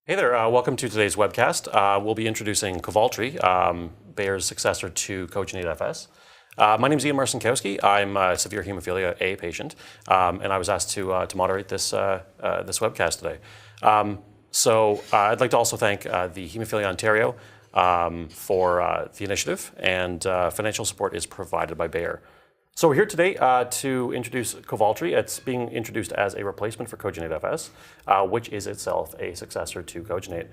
Hey there, welcome to today's webcast. We'll be introducing Kovaltry, Bayer's successor to Kogenate FS. My name is Ian Marcinkowski. I'm a severe Hemophilia A patient, and I was asked to moderate this webcast today. I'd like to also thank the Hemophilia Ontario for the initiative, and financial support is provided by Bayer. So we're here today to introduce Kovaltry. It's being introduced as a replacement for Kogenate FS, which is itself a successor to Kogenate.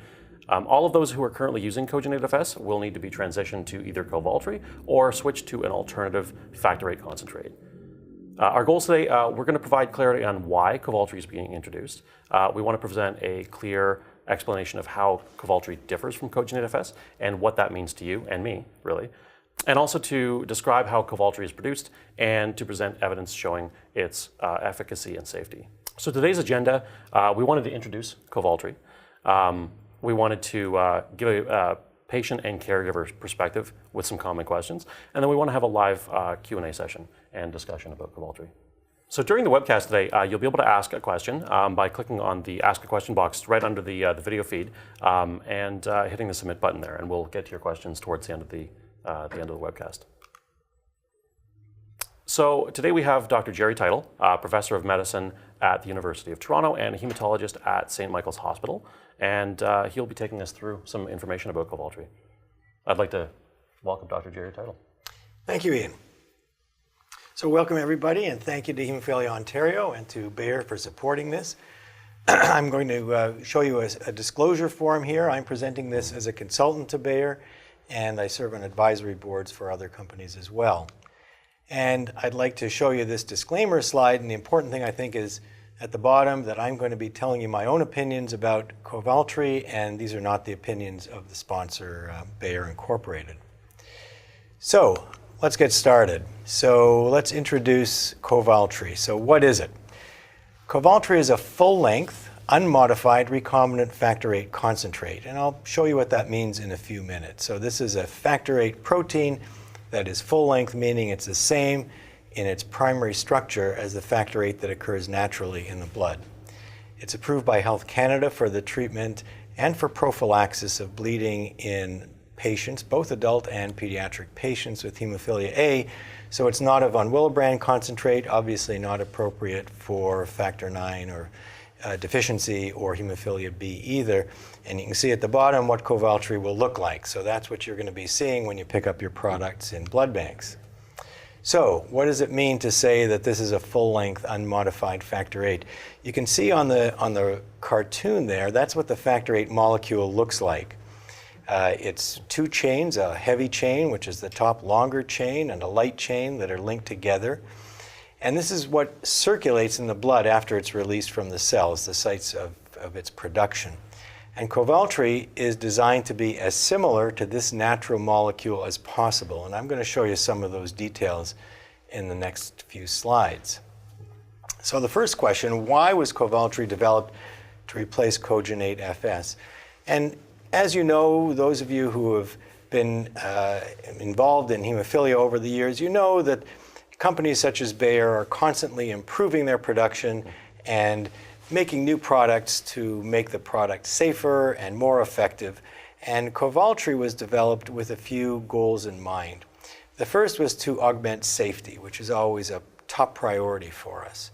All of those who are currently using Kogenate FS will need to be transitioned to either Kovaltry or switch to an alternative factor VIII concentrate. Our goals today, we're going to provide clarity on why Kovaltry is being introduced. We want to present a clear explanation of how Kovaltry differs from Kogenate FS and what that means to you and me, really. And also to describe how Kovaltry is produced and to present evidence showing its efficacy and safety. So today's agenda, we wanted to introduce Kovaltry. We wanted to give a patient and caregiver perspective with some common questions. And then we want to have a live Q&A session and discussion about Kovaltry. So during the webcast today, you'll be able to ask a question by clicking on the Ask a Question box right under the video feed and hitting the Submit button there. And we'll get to your questions towards the end of the webcast. So today we have Dr. Jerome Teitel, Professor of Medicine at the University of Toronto and a hematologist at St. Michael's Hospital, and he'll be taking us through some information about Kovaltry. I'd like to welcome Dr. Jerome Teitel. Thank you, Ian. So welcome everybody, and thank you to Hemophilia Ontario and to Bayer for supporting this. I'm going to show you a disclosure form here. I'm presenting this as a consultant to Bayer, and I serve on advisory boards for other companies as well. And I'd like to show you this disclaimer slide, and the important thing I think is at the bottom that I'm going to be telling you my own opinions about Kovaltry, and these are not the opinions of the sponsor, Bayer Incorporated. So let's get started. So let's introduce Kovaltry. So what is it? Kovaltry is a full-length, unmodified recombinant factor VIII concentrate, and I'll show you what that means in a few minutes. So this is a factor VIII protein that is full length, meaning it's the same in its primary structure as the factor VIII that occurs naturally in the blood. It's approved by Health Canada for the treatment and for prophylaxis of bleeding in patients, both adult and pediatric patients with hemophilia A. So it's not a von Willebrand concentrate, obviously not appropriate for factor IX or deficiency or hemophilia B either. And you can see at the bottom what Kovaltry will look like. So that's what you're going to be seeing when you pick up your products in blood banks. So what does it mean to say that this is a full-length unmodified factor VIII? You can see on the cartoon there, that's what the factor VIII molecule looks like. It's two chains, a heavy chain, which is the top longer chain, and a light chain that are linked together. And this is what circulates in the blood after it's released from the cells, the sites of its production. And Kovaltry is designed to be as similar to this natural molecule as possible. And I'm going to show you some of those details in the next few slides. So the first question, why was Kovaltry developed to replace Kogenate FS? And as you know, those of you who have been involved in hemophilia over the years, you know that companies such as Bayer are constantly improving their production and making new products to make the product safer and more effective. And Kovaltry was developed with a few goals in mind. The first was to augment safety, which is always a top priority for us.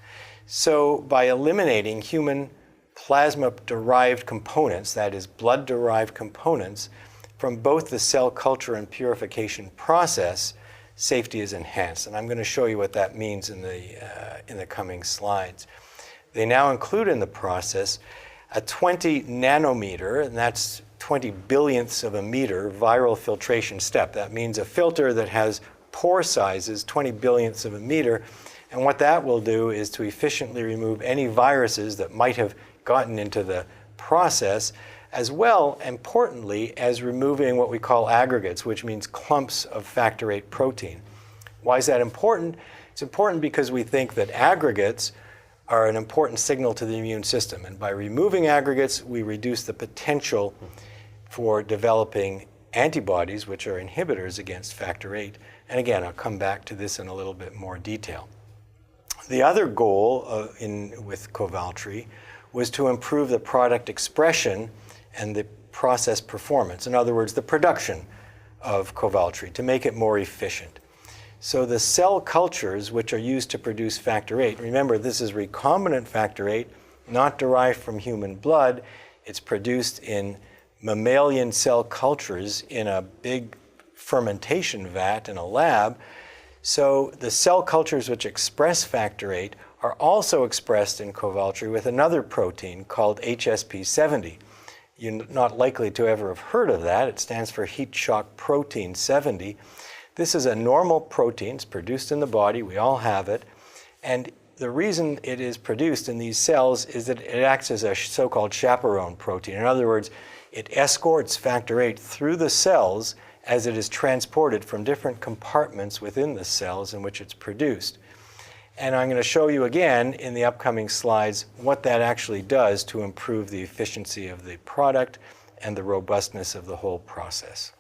So by eliminating human plasma-derived components, that is blood-derived components, from both the cell culture and purification process, safety is enhanced, and I'm going to show you what that means in the coming slides. They now include in the process a 20 nanometer, and that's 20 billionths of a meter, viral filtration step. That means a filter that has pore sizes 20 billionths of a meter, and what that will do is to efficiently remove any viruses that might have gotten into the process, as well, importantly, as removing what we call aggregates, which means clumps of factor VIII protein. Why is that important? It's important because we think that aggregates are an important signal to the immune system. And by removing aggregates, we reduce the potential for developing antibodies, which are inhibitors against factor VIII. And again, I'll come back to this in a little bit more detail. The other goal with Kovaltry was to improve the product expression and the process performance. In other words, the production of Kovaltry to make it more efficient. So the cell cultures which are used to produce factor VIII, remember this is recombinant factor VIII, not derived from human blood. It's produced in mammalian cell cultures in a big fermentation vat in a lab. So the cell cultures which express factor VIII are also expressed in Kovaltry with another protein called HSP70. You're not likely to ever have heard of that. It stands for heat shock protein 70. This is a normal protein. It's produced in the body. We all have it. And the reason it is produced in these cells is that it acts as a so-called chaperone protein. In other words, it escorts factor VIII through the cells as it is transported from different compartments within the cells in which it's produced. And I'm going to show you again in the upcoming slides what that actually does to improve the efficiency of the product and the robustness of the whole process.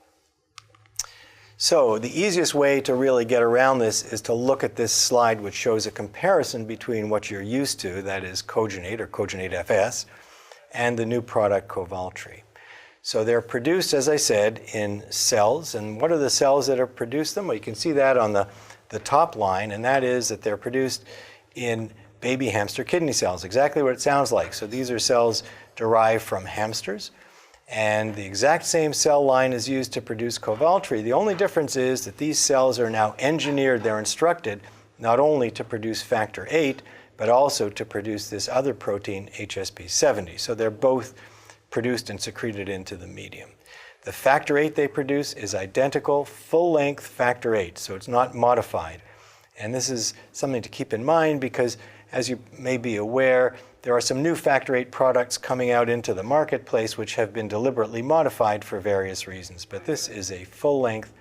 So the easiest way to really get around this is to look at this slide, which shows a comparison between what you're used to, that is Kogenate or Kogenate FS, and the new product Kovaltry. So they're produced, as I said, in cells. And what are the cells that have produced them? Well, you can see that on the top line, and that is that they're produced in baby hamster kidney cells, exactly what it sounds like. So these are cells derived from hamsters. And the exact same cell line is used to produce Kovaltry. The only difference is that these cells are now engineered, they're instructed not only to produce factor VIII, but also to produce this other protein, HSP70. So they're both produced and secreted into the medium. The factor VIII they produce is identical, full-length factor VIII, so it's not modified. And this is something to keep in mind because, as you may be aware, there are some new factor VIII products coming out into the marketplace which have been deliberately modified for various reasons. But this is a full-length,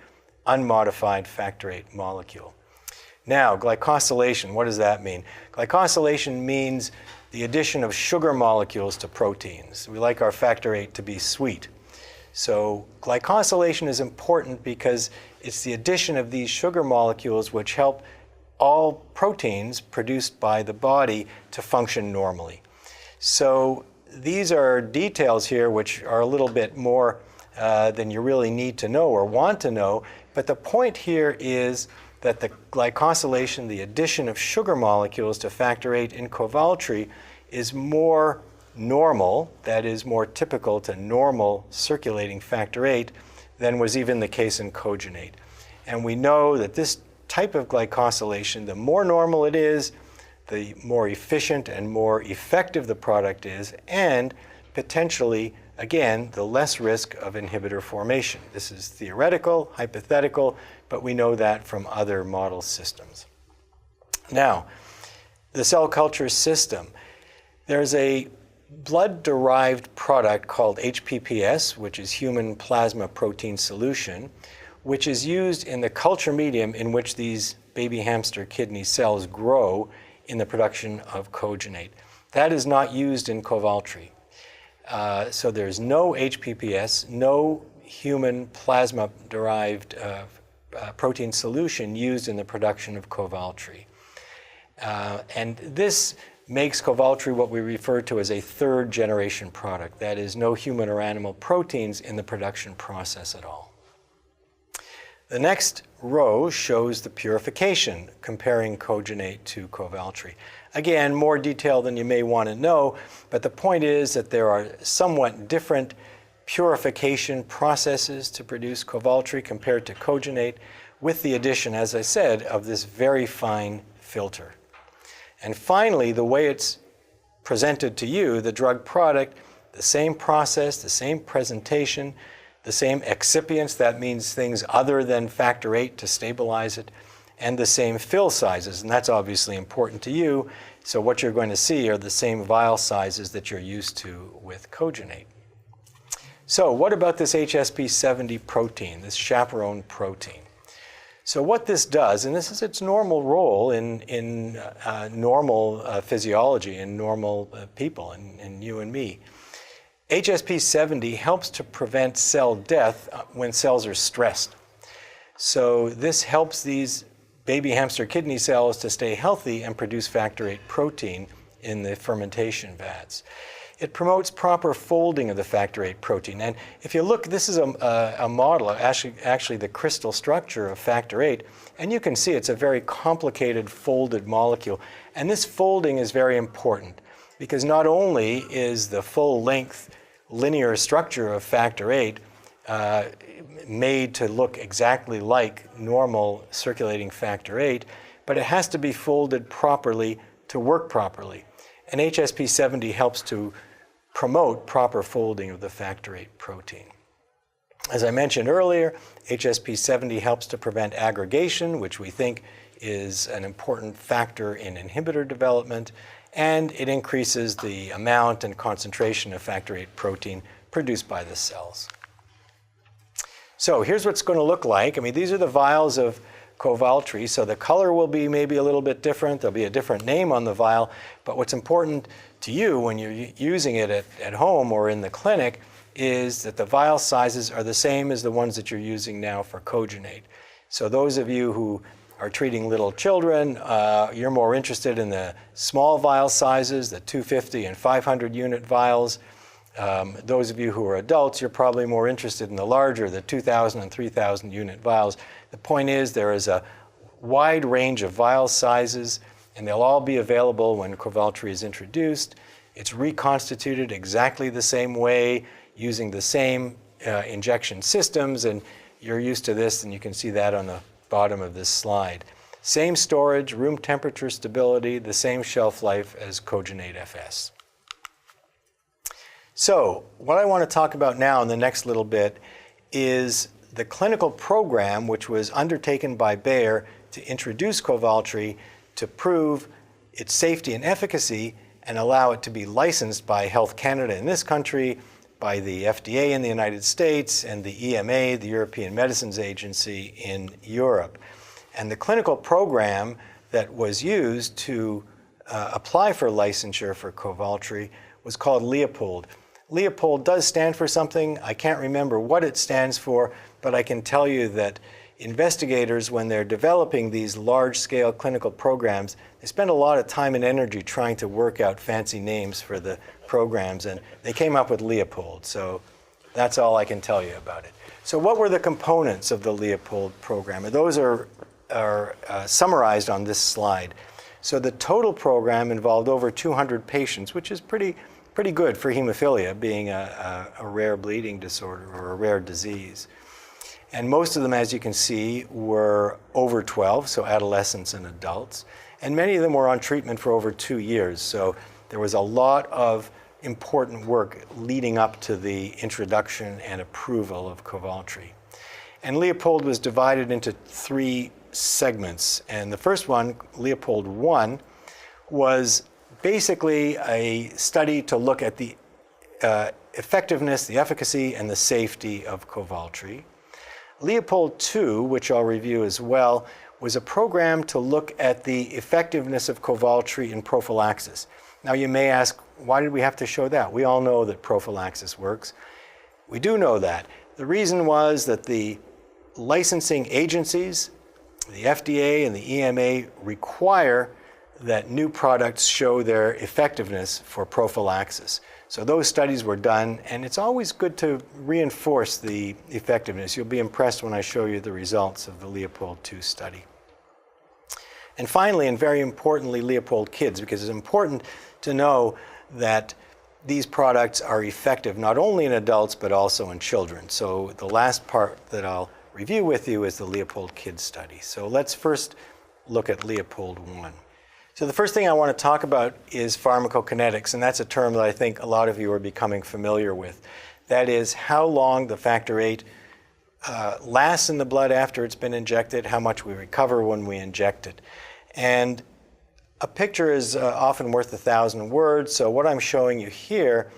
unmodified factor VIII molecule. Now, glycosylation, what does that mean? Glycosylation means the addition of sugar molecules to proteins. We like our factor VIII to be sweet. So glycosylation is important because it's the addition of these sugar molecules which help all proteins produced by the body to function normally. So these are details here which are a little bit more than you really need to know or want to know, but the point here is that the glycosylation, the addition of sugar molecules to factor VIII in Kovaltry, is more normal, that is more typical to normal circulating factor VIII than was even the case in Kogenate. And we know that this type of glycosylation, the more normal it is, the more efficient and more effective the product is, and potentially, again, the less risk of inhibitor formation. This is theoretical, hypothetical, but we know that from other model systems. Now, the cell culture system. There's a blood-derived product called HPPS, which is human plasma protein solution, which is used in the culture medium in which these baby hamster kidney cells grow in the production of Kogenate. That is not used in Kovaltry. So there's no HPPS, no human plasma-derived protein solution used in the production of Kovaltry. And this makes Kovaltry what we refer to as a third-generation product. That is, no human or animal proteins in the production process at all. The next row shows the purification, comparing Kogenate to Kovaltry. Again, more detail than you may want to know, but the point is that there are somewhat different purification processes to produce Kovaltry compared to Kogenate, with the addition, as I said, of this very fine filter. And finally, the way it's presented to you, the drug product, the same process, the same presentation, the same excipients, that means things other than factor VIII to stabilize it, and the same fill sizes, and that's obviously important to you. So what you're going to see are the same vial sizes that you're used to with Kogenate. So what about this HSP70 protein, this chaperone protein? So what this does, and this is its normal role in normal physiology in normal people, in you and me, HSP70 helps to prevent cell death when cells are stressed. So this helps these baby hamster kidney cells to stay healthy and produce factor VIII protein in the fermentation vats. It promotes proper folding of the factor VIII protein. And if you look, this is a model of actually the crystal structure of factor VIII. And you can see it's a very complicated folded molecule. And this folding is very important because not only is the full length linear structure of factor VIII made to look exactly like normal circulating factor VIII, but it has to be folded properly to work properly. And HSP70 helps to promote proper folding of the factor VIII protein. As I mentioned earlier, HSP70 helps to prevent aggregation, which we think is an important factor in inhibitor development, and it increases the amount and concentration of factor VIII protein produced by the cells. So here's what it's going to look like. I mean, these are the vials of Kovaltry, so the color will be maybe a little bit different. There'll be a different name on the vial, but what's important to you when you're using it at home or in the clinic is that the vial sizes are the same as the ones that you're using now for Kogenate. So those of you who are treating little children, you're more interested in the small vial sizes, the 250 and 500 unit vials. Those of you who are adults, you're probably more interested in the larger, the 2,000 and 3,000 unit vials. The point is there is a wide range of vial sizes, and they'll all be available when Kovaltry is introduced. It's reconstituted exactly the same way, using the same injection systems, and you're used to this, and you can see that on the bottom of this slide. Same storage, room temperature stability, the same shelf life as Kogenate FS. So what I want to talk about now in the next little bit is the clinical program which was undertaken by Bayer to introduce Kovaltry to prove its safety and efficacy and allow it to be licensed by Health Canada in this country, by the FDA in the United States, and the EMA, the European Medicines Agency in Europe. And the clinical program that was used to apply for licensure for Kovaltry was called Leopold. Leopold does stand for something. I can't remember what it stands for, but I can tell you that investigators, when they're developing these large-scale clinical programs, they spend a lot of time and energy trying to work out fancy names for the programs, and they came up with Leopold. So that's all I can tell you about it. So what were the components of the Leopold program? And those are summarized on this slide. So the total program involved over 200 patients, which is pretty good for hemophilia, being a rare bleeding disorder or a rare disease. And most of them, as you can see, were over 12, so adolescents and adults. And many of them were on treatment for over 2 years. So there was a lot of important work leading up to the introduction and approval of Kovaltry. And Leopold was divided into 3 segments. And the first one, Leopold 1, was basically a study to look at the effectiveness, the efficacy, and the safety of Kovaltry. Leopold 2, which I'll review as well, was a program to look at the effectiveness of Kovaltry in prophylaxis. Now you may ask, why did we have to show that? We all know that prophylaxis works. We do know that. The reason was that the licensing agencies, the FDA and the EMA, require that new products show their effectiveness for prophylaxis. So those studies were done, and it's always good to reinforce the effectiveness. You'll be impressed when I show you the results of the Leopold 2 study. And finally, and very importantly, Leopold Kids, because it's important to know that these products are effective not only in adults but also in children. So the last part that I'll review with you is the Leopold Kids study. So let's first look at Leopold 1. So the first thing I want to talk about is pharmacokinetics, and that's a term that I think a lot of you are becoming familiar with. That is how long the factor VIII lasts in the blood after it's been injected, how much we recover when we inject it. And a picture is often worth 1,000 words, so what I'm showing you here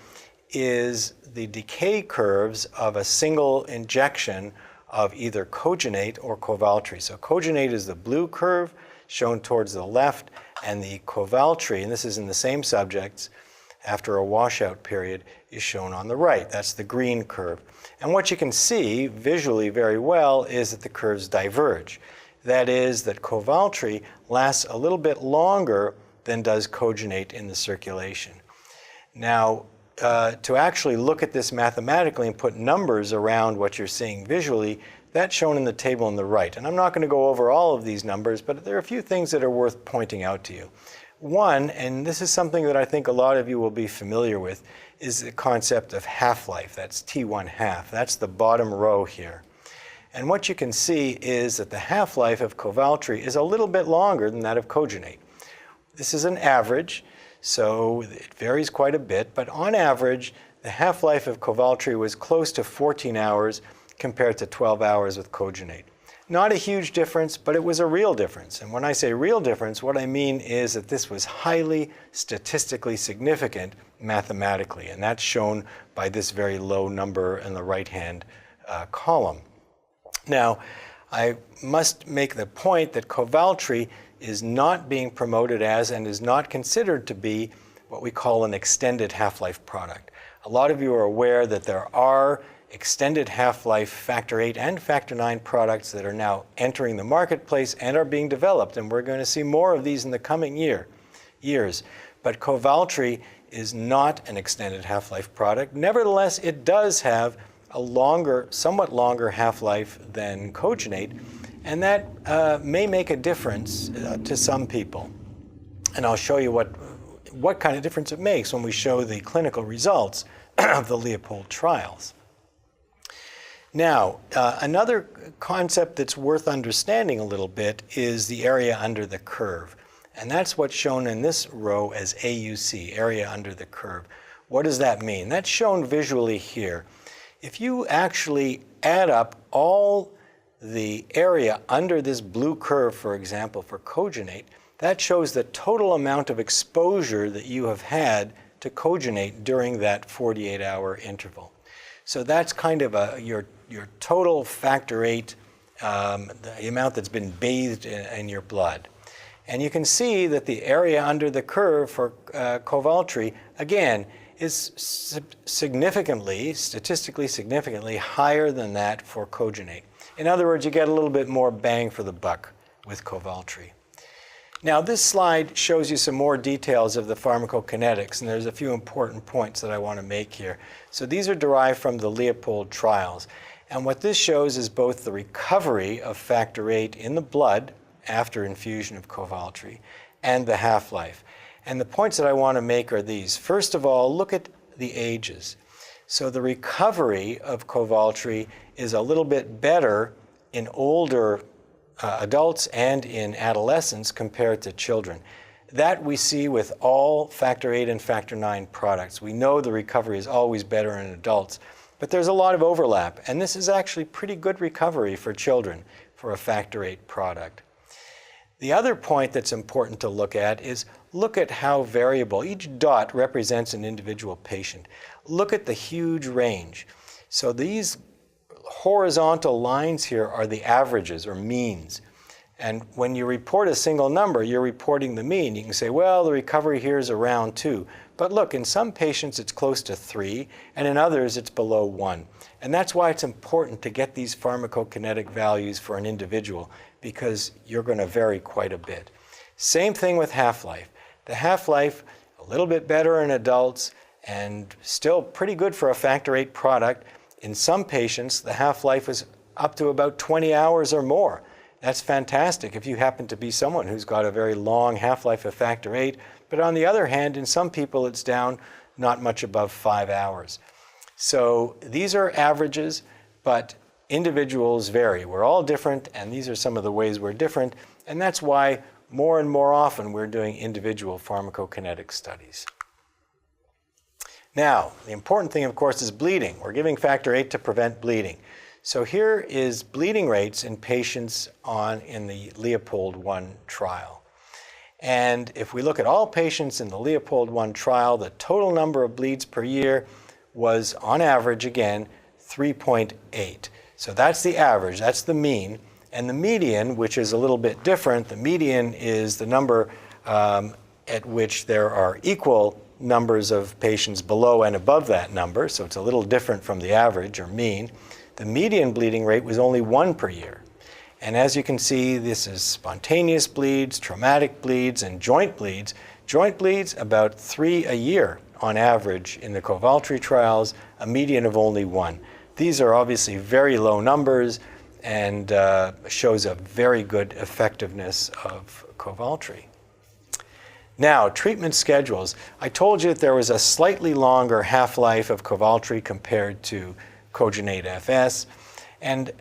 is the decay curves of a single injection of either Kogenate or Kovaltry. So Kogenate is the blue curve shown towards the left, and the Kovaltry, and this is in the same subjects, after a washout period, is shown on the right. That's the green curve. And what you can see visually very well is that the curves diverge. That is that Kovaltry lasts a little bit longer than does Kogenate in the circulation. Now, to actually look at this mathematically and put numbers around what you're seeing visually, that's shown in the table on the right. And I'm not going to go over all of these numbers, but there are a few things that are worth pointing out to you. One, and this is something that I think a lot of you will be familiar with, is the concept of half-life. That's T1 half. That's the bottom row here. And what you can see is that the half-life of Kovaltry is a little bit longer than that of Kogenate. This is an average, so it varies quite a bit, but on average, the half-life of Kovaltry was close to 14 hours compared to 12 hours with Kogenate. Not a huge difference, but it was a real difference. And when I say real difference, what I mean is that this was highly statistically significant mathematically, and that's shown by this very low number in the right-hand column. Now, I must make the point that Kovaltry is not being promoted as and is not considered to be what we call an extended half-life product. A lot of you are aware that there are extended half-life factor VIII and factor IX products that are now entering the marketplace and are being developed, and we're going to see more of these in the coming years. But Kovaltry is not an extended half-life product. Nevertheless, it does have a somewhat longer half-life than Kogenate, and that may make a difference to some people. And I'll show you what kind of difference it makes when we show the clinical results of the Leopold trials. Now, another concept that's worth understanding a little bit is the area under the curve. And that's what's shown in this row as AUC, area under the curve. What does that mean? That's shown visually here. If you actually add up all the area under this blue curve, for example, for Kogenate, that shows the total amount of exposure that you have had to Kogenate during that 48-hour interval. So that's kind of your total factor VIII, the amount that's been bathed in your blood. And you can see that the area under the curve for Kovaltry, again, is statistically significantly higher than that for Kogenate. In other words, you get a little bit more bang for the buck with Kovaltry. Now, this slide shows you some more details of the pharmacokinetics, and there's a few important points that I want to make here. So these are derived from the Leopold trials. And what this shows is both the recovery of factor VIII in the blood after infusion of Kovaltry and the half-life. And the points that I want to make are these. First of all, look at the ages. So the recovery of Kovaltry is a little bit better in older adults and in adolescents compared to children. That we see with all factor VIII and factor IX products. We know the recovery is always better in adults, but there's a lot of overlap, and this is actually pretty good recovery for children for a factor VIII product. The other point that's important to look at is look at how variable. Each dot represents an individual patient. Look at the huge range. So these horizontal lines here are the averages or means. And when you report a single number, you're reporting the mean. You can say, well, the recovery here is around 2. But look, in some patients it's close to 3, and in others it's below 1. And that's why it's important to get these pharmacokinetic values for an individual, because you're going to vary quite a bit. Same thing with half-life. The half-life, a little bit better in adults, and still pretty good for a factor VIII product. In some patients, the half-life is up to about 20 hours or more. That's fantastic if you happen to be someone who's got a very long half-life of factor VIII. But on the other hand, in some people, it's down not much above 5 hours. So these are averages, but individuals vary. We're all different, and these are some of the ways we're different. And that's why more and more often we're doing individual pharmacokinetic studies. Now, the important thing, of course, is bleeding. We're giving factor VIII to prevent bleeding. So here is bleeding rates in patients in the Leopold I trial. And if we look at all patients in the Leopold I trial, the total number of bleeds per year was, on average, again, 3.8. So that's the average, that's the mean. And the median, which is a little bit different, the median is the number at which there are equal numbers of patients below and above that number, so it's a little different from the average or mean. The median bleeding rate was only 1 per year. And as you can see, this is spontaneous bleeds, traumatic bleeds, and joint bleeds. Joint bleeds, about 3 a year on average in the Kovaltry trials, a median of only 1. These are obviously very low numbers and shows a very good effectiveness of Kovaltry. Now, treatment schedules. I told you that there was a slightly longer half-life of Kovaltry compared to Kogenate FS. And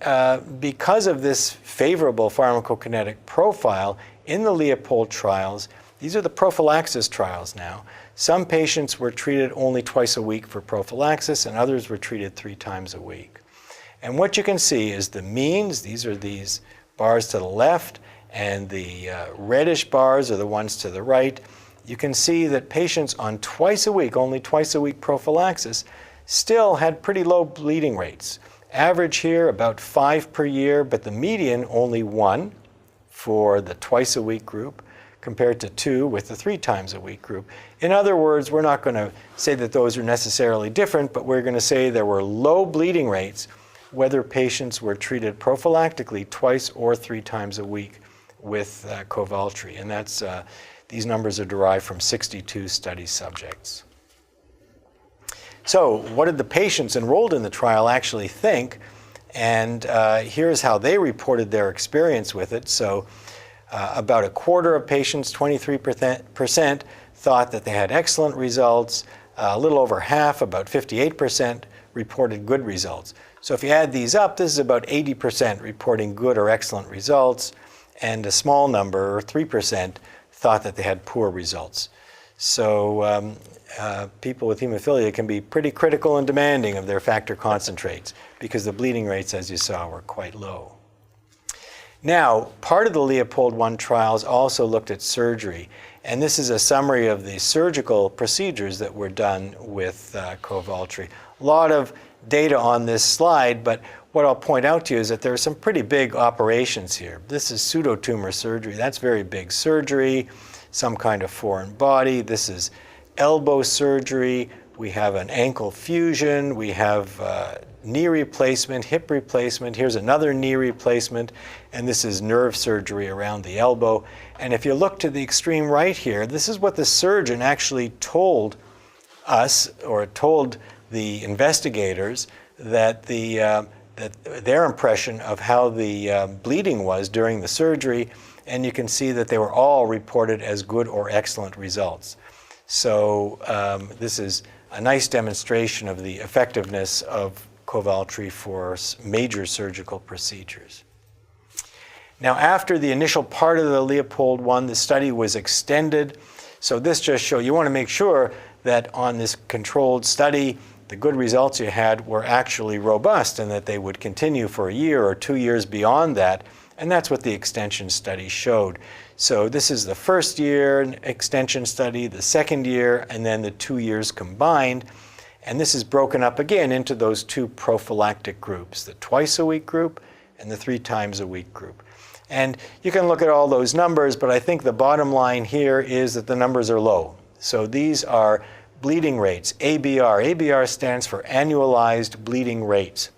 because of this favorable pharmacokinetic profile in the Leopold trials, these are the prophylaxis trials now. Some patients were treated only twice a week for prophylaxis, and others were treated 3 times a week. And what you can see is the means. These are these bars to the left, and the reddish bars are the ones to the right. You can see that patients on twice a week, only twice a week prophylaxis, still had pretty low bleeding rates. Average here about 5 per year, but the median only 1 for the twice a week group compared to 2 with the 3 times a week group. In other words, we're not going to say that those are necessarily different, but we're going to say there were low bleeding rates whether patients were treated prophylactically twice or 3 times a week with Kovaltry. And that's, these numbers are derived from 62 study subjects. So what did the patients enrolled in the trial actually think? And here's how they reported their experience with it. So about a quarter of patients, 23%, thought that they had excellent results. A little over half, about 58%, reported good results. So if you add these up, this is about 80% reporting good or excellent results, and a small number, 3%, thought that they had poor results. So people with hemophilia can be pretty critical and demanding of their factor concentrates because the bleeding rates, as you saw, were quite low. Now, part of the Leopold I trials also looked at surgery, and this is a summary of the surgical procedures that were done with Kovaltry. A lot of data on this slide, but what I'll point out to you is that there are some pretty big operations here. This is pseudotumor surgery. That's very big surgery, some kind of foreign body. This is elbow surgery. We have an ankle fusion. We have knee replacement, hip replacement. Here's another knee replacement, and this is nerve surgery around the elbow. And if you look to the extreme right here, this is what the surgeon actually told us, or told the investigators, that that their impression of how the bleeding was during the surgery, and you can see that they were all reported as good or excellent results. So this is a nice demonstration of the effectiveness of Kovaltry for major surgical procedures. Now, after the initial part of the Leopold I, the study was extended. So this just shows, you want to make sure that on this controlled study, the good results you had were actually robust and that they would continue for a year or 2 years beyond that. And that's what the extension study showed. So this is the first year extension study, the second year, and then the 2 years combined. And this is broken up again into those 2 prophylactic groups, the twice a week group and the 3 times a week group. And you can look at all those numbers, but I think the bottom line here is that the numbers are low. So these are bleeding rates, ABR. ABR stands for annualized bleeding rates.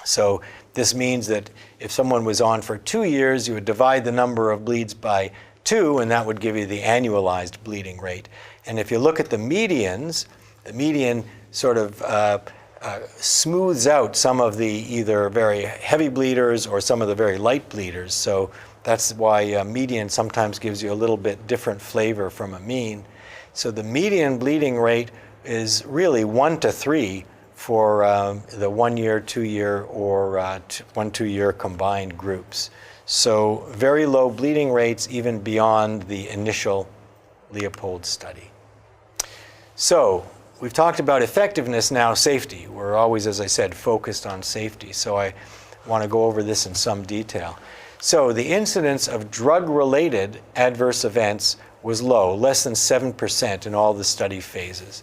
So this means that if someone was on for 2 years, you would divide the number of bleeds by 2, and that would give you the annualized bleeding rate. And if you look at the medians, the median sort of smooths out some of the either very heavy bleeders or some of the very light bleeders. So that's why median sometimes gives you a little bit different flavor from a mean. So the median bleeding rate is really 1 to 3 for the 1 year, 2 year, or 1, 2 year combined groups. So very low bleeding rates even beyond the initial Leopold study. So we've talked about effectiveness, now safety. We're always, as I said, focused on safety. So I want to go over this in some detail. So the incidence of drug-related adverse events was low, less than 7% in all the study phases.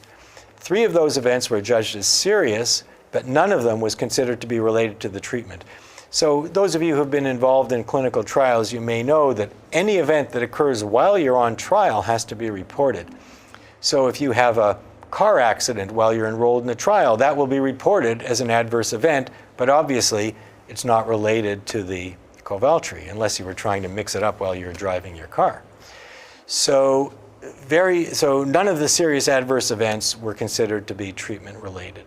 3 of those events were judged as serious, but none of them was considered to be related to the treatment. So those of you who have been involved in clinical trials, you may know that any event that occurs while you're on trial has to be reported. So if you have a car accident while you're enrolled in a trial, that will be reported as an adverse event, but obviously it's not related to the Kovaltry unless you were trying to mix it up while you were driving your car. So none of the serious adverse events were considered to be treatment related.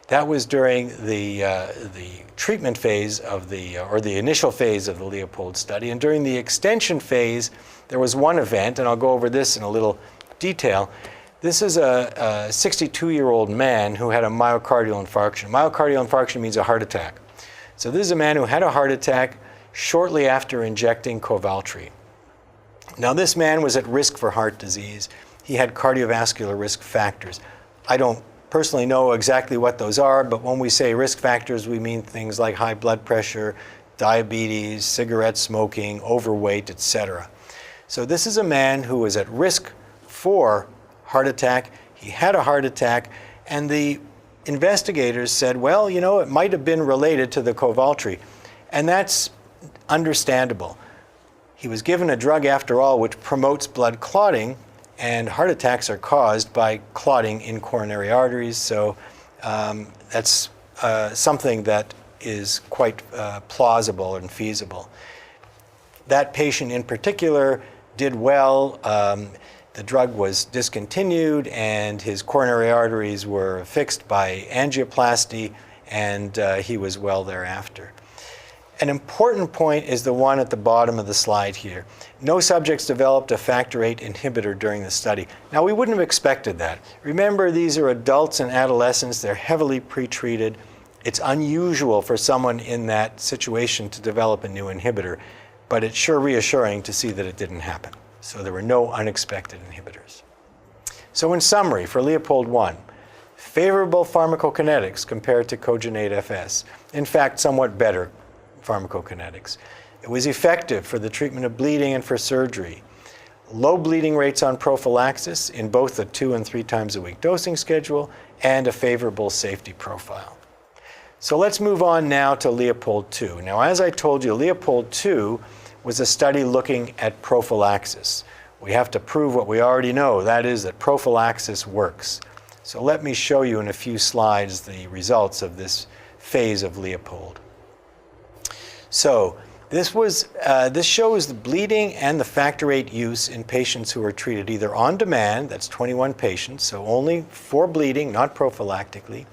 That was during the treatment phase of or the initial phase of the Leopold study. And during the extension phase, there was one event, and I'll go over this in a little detail. This is a 62-year-old man who had a myocardial infarction. Myocardial infarction means a heart attack. So this is a man who had a heart attack shortly after injecting Kovaltry. Now this man was at risk for heart disease. He had cardiovascular risk factors. I don't personally know exactly what those are, but when we say risk factors, we mean things like high blood pressure, diabetes, cigarette smoking, overweight, etc. So this is a man who was at risk for heart attack. He had a heart attack, and the investigators said, well, you know, it might have been related to the Kovaltry, and that's understandable. He was given a drug, after all, which promotes blood clotting, and heart attacks are caused by clotting in coronary arteries, so that's something that is quite plausible and feasible. That patient in particular did well. The drug was discontinued, and his coronary arteries were fixed by angioplasty, and he was well thereafter. An important point is the one at the bottom of the slide here. No subjects developed a factor VIII inhibitor during the study. Now, we wouldn't have expected that. Remember, these are adults and adolescents. They're heavily pretreated. It's unusual for someone in that situation to develop a new inhibitor, but it's sure reassuring to see that it didn't happen. So there were no unexpected inhibitors. So in summary, for Leopold I, favorable pharmacokinetics compared to Kogenate FS. In fact, somewhat better pharmacokinetics. It was effective for the treatment of bleeding and for surgery. Low bleeding rates on prophylaxis in both the 2 and 3 times a week dosing schedule, and a favorable safety profile. So let's move on now to Leopold II. Now, as I told you, Leopold II was a study looking at prophylaxis. We have to prove what we already know, that is that prophylaxis works. So let me show you in a few slides the results of this phase of Leopold. So this shows the bleeding and the factor VIII use in patients who are treated either on demand, that's 21 patients, so only for bleeding, not prophylactically,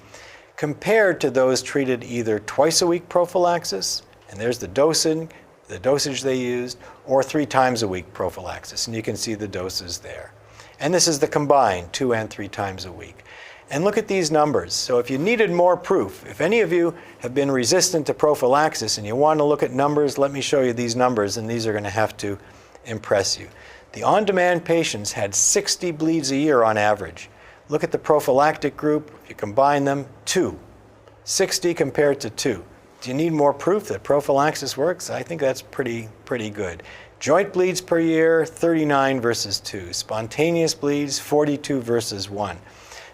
compared to those treated either twice a week prophylaxis, and there's the dosage they used, or 3 times a week prophylaxis, and you can see the doses there. And this is the combined 2 and 3 times a week. And look at these numbers. So if you needed more proof, if any of you have been resistant to prophylaxis and you want to look at numbers, let me show you these numbers, and these are going to have to impress you. The on-demand patients had 60 bleeds a year on average. Look at the prophylactic group. If you combine them, 2. 60 compared to 2. Do you need more proof that prophylaxis works? I think that's pretty good. Joint bleeds per year, 39 versus 2. Spontaneous bleeds, 42 versus 1.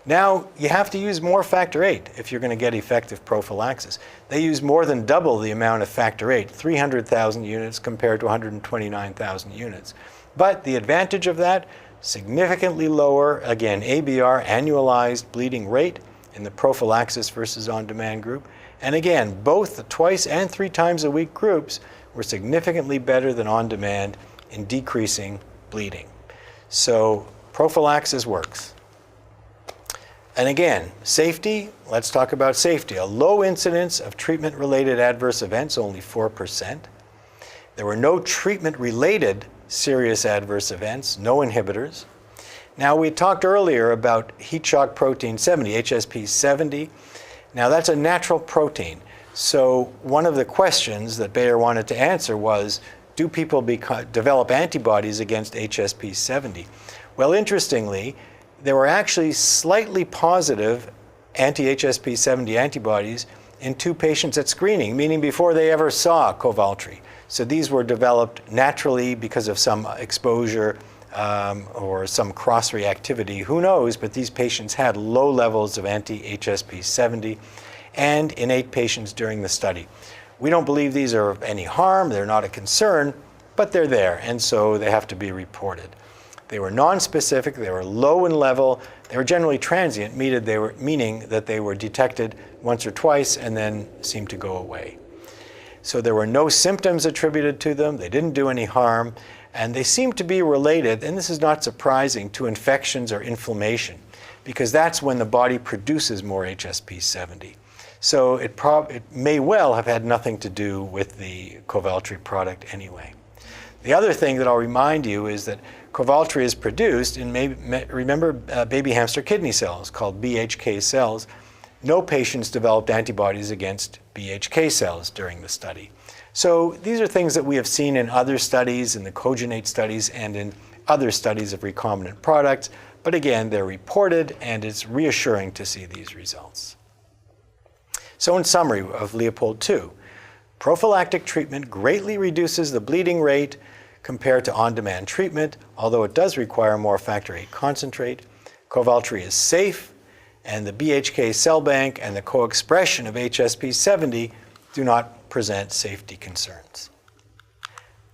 Now, you have to use more factor VIII if you're going to get effective prophylaxis. They use more than double the amount of factor VIII, 300,000 units compared to 129,000 units. But the advantage of that, significantly lower, again, ABR, annualized bleeding rate, in the prophylaxis versus on-demand group. And again, both the twice and 3 times a week groups were significantly better than on-demand in decreasing bleeding. So prophylaxis works. And again, safety, let's talk about safety. A low incidence of treatment-related adverse events, only 4%. There were no treatment-related serious adverse events, no inhibitors. Now, we talked earlier about heat shock protein 70, HSP70. Now, that's a natural protein. So one of the questions that Bayer wanted to answer was, do people develop antibodies against HSP70? Well, interestingly, there were actually slightly positive anti-HSP70 antibodies in 2 patients at screening, meaning before they ever saw Kovaltry. So these were developed naturally because of some exposure or some cross-reactivity. Who knows, but these patients had low levels of anti-HSP70 and in 8 patients during the study. We don't believe these are of any harm, they're not a concern, but they're there, and so they have to be reported. They were non-specific, they were low in level, they were generally transient, meaning that they were detected once or twice and then seemed to go away. So there were no symptoms attributed to them, they didn't do any harm, And they seem to be related, and this is not surprising, to infections or inflammation, because that's when the body produces more HSP70. So it may well have had nothing to do with the Kovaltry product anyway. The other thing that I'll remind you is that Kovaltry is produced in, remember, baby hamster kidney cells called BHK cells. No patients developed antibodies against BHK cells during the study. So these are things that we have seen in other studies, in the Cogenate studies, and in other studies of recombinant products. But again, they're reported, and it's reassuring to see these results. So in summary of Leopold-2, prophylactic treatment greatly reduces the bleeding rate compared to on-demand treatment, although it does require more factor VIII concentrate. Kovaltry is safe, and the BHK cell bank and the co-expression of HSP70 do not present safety concerns.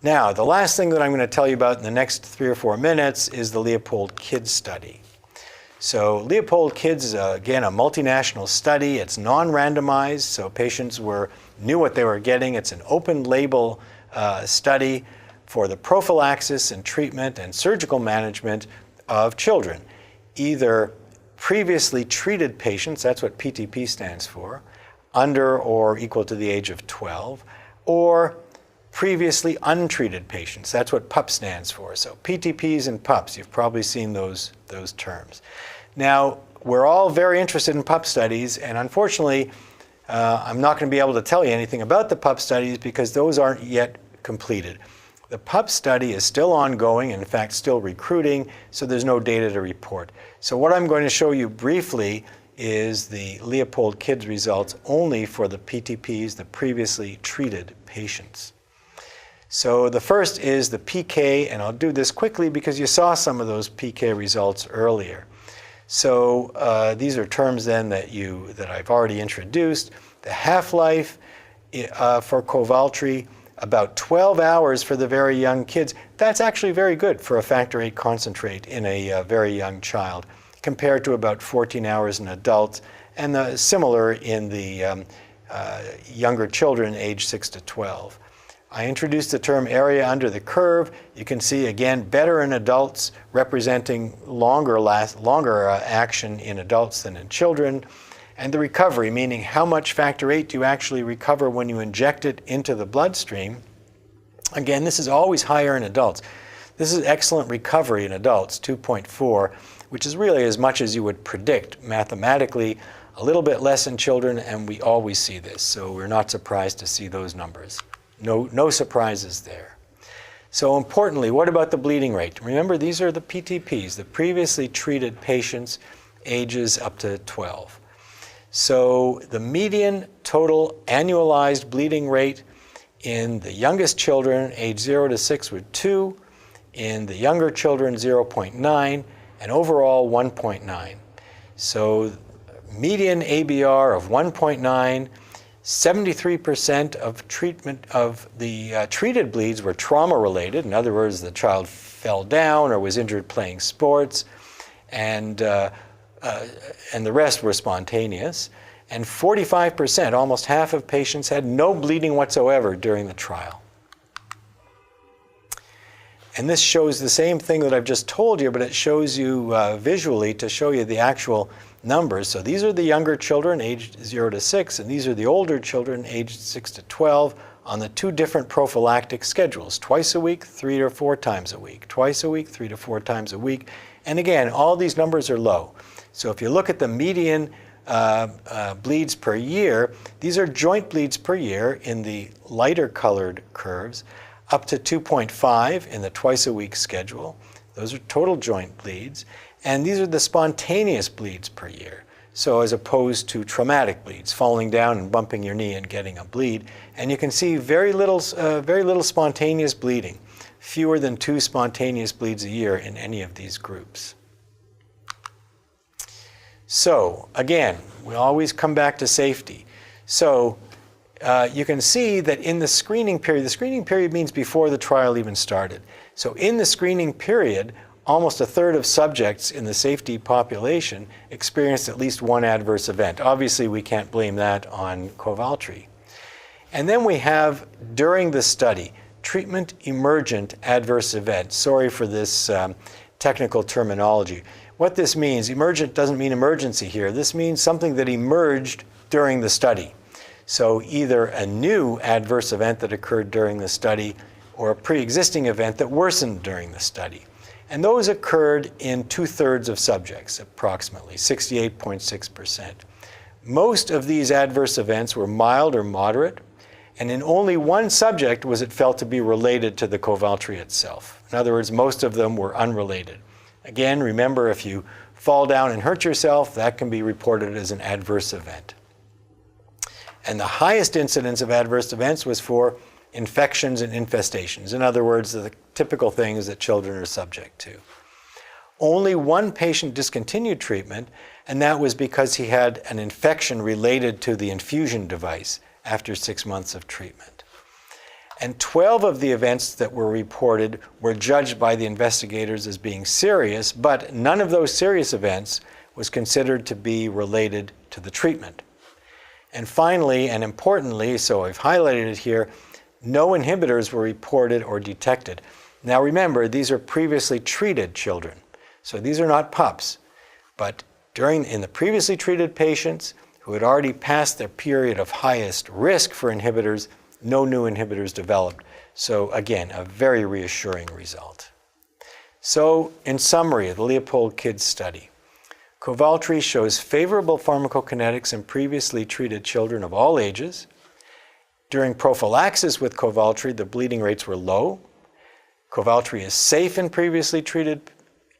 Now, the last thing that I'm going to tell you about in the next 3 or 4 minutes is the Leopold Kids study. So Leopold Kids is, again, a multinational study. It's non-randomized, so patients knew what they were getting. It's an open-label study for the prophylaxis and treatment and surgical management of children, either previously treated patients, that's what PTP stands for, under or equal to the age of 12, or previously untreated patients, that's what PUP stands for. So PTPs and PUPs, you've probably seen those terms. Now, we're all very interested in PUP studies, and unfortunately, I'm not going to be able to tell you anything about the PUP studies because those aren't yet completed. The PUP study is still ongoing, and in fact still recruiting, so there's no data to report. So what I'm going to show you briefly is the Leopold Kids results only for the PTPs, the previously treated patients. So the first is the PK, and I'll do this quickly because you saw some of those PK results earlier. So these are terms then that I've already introduced. The half-life for Kovaltry, about 12 hours for the very young kids. That's actually very good for a factor VIII concentrate in a very young child, compared to about 14 hours in adults, and similar in the younger children aged 6 to 12. I introduced the term area under the curve. You can see, again, better in adults, representing longer action in adults than in children. And the recovery, meaning how much factor VIII do you actually recover when you inject it into the bloodstream. Again, this is always higher in adults. This is excellent recovery in adults, 2.4, which is really as much as you would predict mathematically, a little bit less in children, and we always see this. So we're not surprised to see those numbers. No surprises there. So importantly, what about the bleeding rate? Remember, these are the PTPs, the previously treated patients, ages up to 12. So the median total annualized bleeding rate in the youngest children, age 0 to 6, were 2, in the younger children, 0.9, and overall 1.9. So median ABR of 1.9, 73% of treatment of the treated bleeds were trauma-related. In other words, the child fell down or was injured playing sports, and the rest were spontaneous. And 45%, almost half of patients, had no bleeding whatsoever during the trial. And this shows the same thing that I've just told you, but it shows you visually to show you the actual numbers. So these are the younger children aged 0 to 6, and these are the older children aged 6 to 12 on the 2 different prophylactic schedules, twice a week, 3 or 4 times a week, twice a week, 3 to 4 times a week. And again, all these numbers are low. So if you look at the median bleeds per year, these are joint bleeds per year in the lighter colored curves, up to 2.5 in the twice a week schedule. Those are total joint bleeds. And these are the spontaneous bleeds per year. So as opposed to traumatic bleeds, falling down and bumping your knee and getting a bleed. And you can see very little spontaneous bleeding, fewer than 2 spontaneous bleeds a year in any of these groups. So again, we always come back to safety. So you can see that in the screening period means before the trial even started. So in the screening period, almost a third of subjects in the safety population experienced at least 1 adverse event. Obviously, we can't blame that on Kovaltry. And then we have, during the study, treatment emergent adverse event. Sorry for this technical terminology. What this means, emergent doesn't mean emergency here. This means something that emerged during the study. So either a new adverse event that occurred during the study or a pre-existing event that worsened during the study. And those occurred in 2/3 of subjects, approximately 68.6%. Most of these adverse events were mild or moderate, and in only one subject was it felt to be related to the Kovaltry itself. In other words, most of them were unrelated. Again, remember, if you fall down and hurt yourself, that can be reported as an adverse event. And the highest incidence of adverse events was for infections and infestations. In other words, the typical things that children are subject to. Only one patient discontinued treatment, and that was because he had an infection related to the infusion device after 6 months of treatment. And 12 of the events that were reported were judged by the investigators as being serious, but none of those serious events was considered to be related to the treatment. And finally, and importantly, so I've highlighted it here, no inhibitors were reported or detected. Now remember, these are previously treated children. So these are not pups. But in the previously treated patients who had already passed their period of highest risk for inhibitors, no new inhibitors developed. So again, a very reassuring result. So in summary, the Leopold Kids study. Kovaltry shows favorable pharmacokinetics in previously treated children of all ages. During prophylaxis with Kovaltry, the bleeding rates were low. Kovaltry is safe in previously treated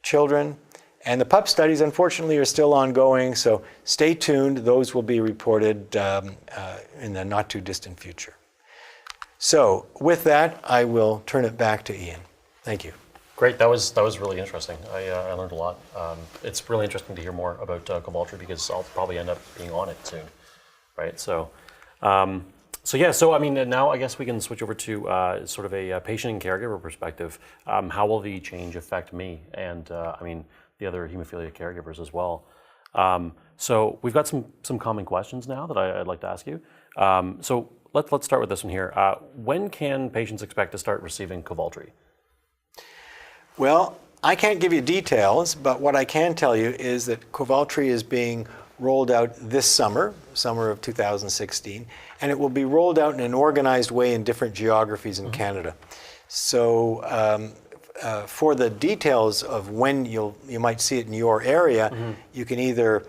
children. And the pup studies, unfortunately, are still ongoing, so stay tuned. Those will be reported in the not too distant future. So with that, I will turn it back to Ian. Thank you. Great, that was really interesting. I learned a lot. It's really interesting to hear more about Kovaltry because I'll probably end up being on it soon, right? So I mean, now I guess we can switch over to sort of a patient and caregiver perspective. How will the change affect me and I mean the other hemophilia caregivers as well? So we've got some common questions now that I'd like to ask you. So let's start with this one here. When can patients expect to start receiving Kovaltry? Well, I can't give you details, but what I can tell you is that Kovaltry is being rolled out this summer of 2016, and it will be rolled out in an organized way in different geographies in Canada. So for the details of when you might see it in your area, you can either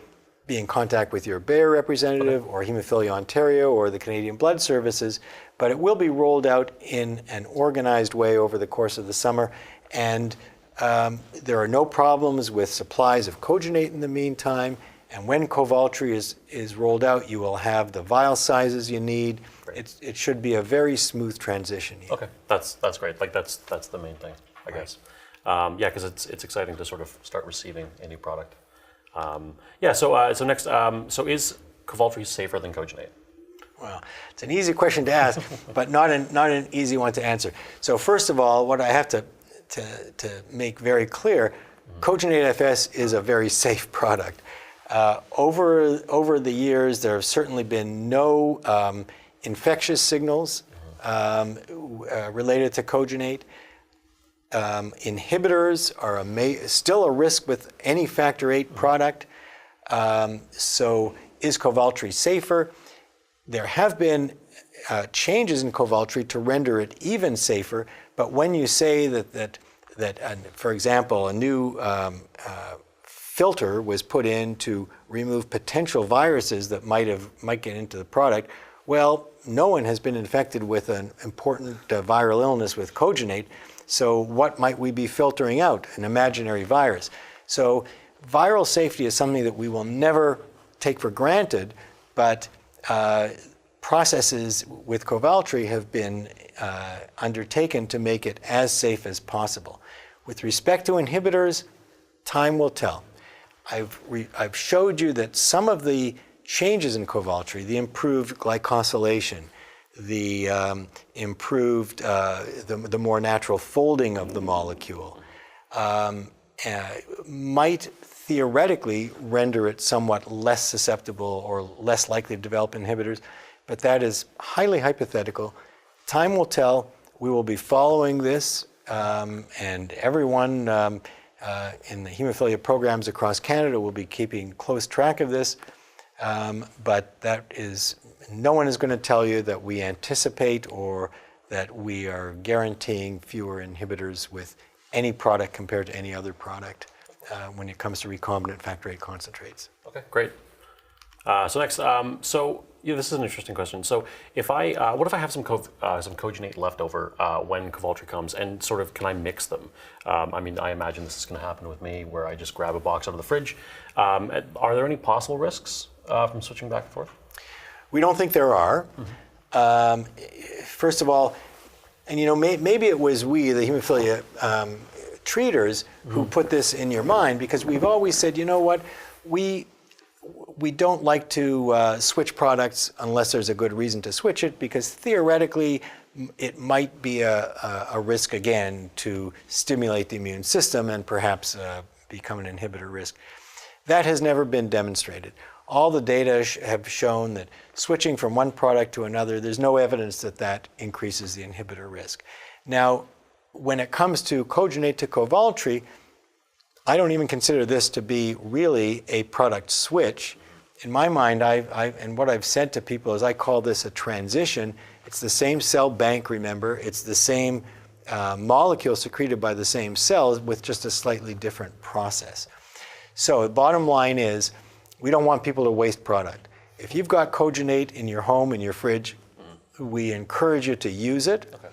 be in contact with your Bayer representative or Hemophilia Ontario or the Canadian Blood Services, but it will be rolled out in an organized way over the course of the summer. And there are no problems with supplies of Kogenate in the meantime. And when Kovaltry is rolled out, you will have the vial sizes you need. It should be a very smooth transition. Okay, that's great. Like that's the main thing, I guess. Yeah, because it's exciting to sort of start receiving a new product. So next, so is Kovaltry safer than Kogenate? Well, it's an easy question to ask, but not an easy one to answer. So first of all, what I have to make very clear, Kogenate FS is a very safe product. Over the years, there have certainly been no infectious signals related to Kogenate. Inhibitors are still a risk with any factor VIII product. So is Kovaltry safer? There have been changes in Kovaltry to render it even safer, but when you say that for example, a new filter was put in to remove potential viruses that might get into the product, well, no one has been infected with an important viral illness with Kogenate, so what might we be filtering out? An imaginary virus. So viral safety is something that we will never take for granted, but processes with Kovaltry have been undertaken to make it as safe as possible. With respect to inhibitors, time will tell. I've showed you that some of the changes in Kovaltry, the improved glycosylation, the improved, the more natural folding of the molecule, might theoretically render it somewhat less susceptible or less likely to develop inhibitors, but that is highly hypothetical. Time will tell. we will be following this, and everyone in the hemophilia programs across Canada will be keeping close track of this. But no one is going to tell you that we anticipate or that we are guaranteeing fewer inhibitors with any product compared to any other product when it comes to recombinant factor VIII concentrates. Okay, great. So next, this is an interesting question. So what if I have some cogenate left over when Kovaltry comes, and sort of can I mix them? I imagine this is going to happen with me, where I just grab a box out of the fridge. Are there any possible risks from switching back and forth? We don't think there are. First of all, and maybe it was we, the hemophilia treaters, who put this in your mind, because we've always said, you know what, we don't like to switch products unless there's a good reason to switch it, because theoretically it might be a risk again to stimulate the immune system and perhaps become an inhibitor risk. That has never been demonstrated. All the data have shown that switching from one product to another, there's no evidence that that increases the inhibitor risk. Now, when it comes to cogenate to Kovaltry, I don't even consider this to be really a product switch. In my mind, and what I've said to people is I call this a transition. It's the same cell bank, remember. It's the same molecule secreted by the same cells with just a slightly different process. So the bottom line is, we don't want people to waste product. If you've got cogenate in your home, in your fridge, we encourage you to use it. Okay.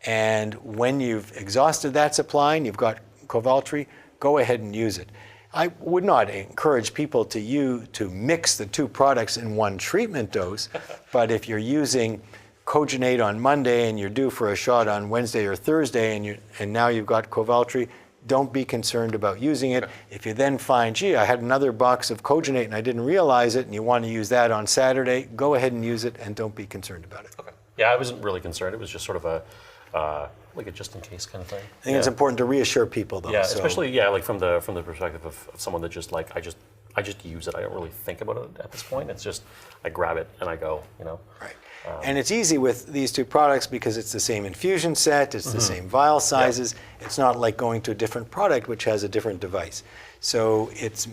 And when you've exhausted that supply and you've got Kovaltry, go ahead and use it. I would not encourage people to mix the two products in one treatment dose, but if you're using cogenate on Monday and you're due for a shot on Wednesday or Thursday, and now you've got Kovaltry, don't be concerned about using it. Okay. If you then find, gee, I had another box of cogenate and I didn't realize it, and you want to use that on Saturday, go ahead and use it and don't be concerned about it. Okay. Yeah, I wasn't really concerned. It was just sort of like a just-in-case kind of thing. I think it's important to reassure people, though. Yeah, especially like from the perspective of someone that just like I just use it. I don't really think about it at this point. It's just I grab it and I go, Right. And it's easy with these two products because it's the same infusion set, it's the same vial sizes. Yeah. It's not like going to a different product which has a different device. So it's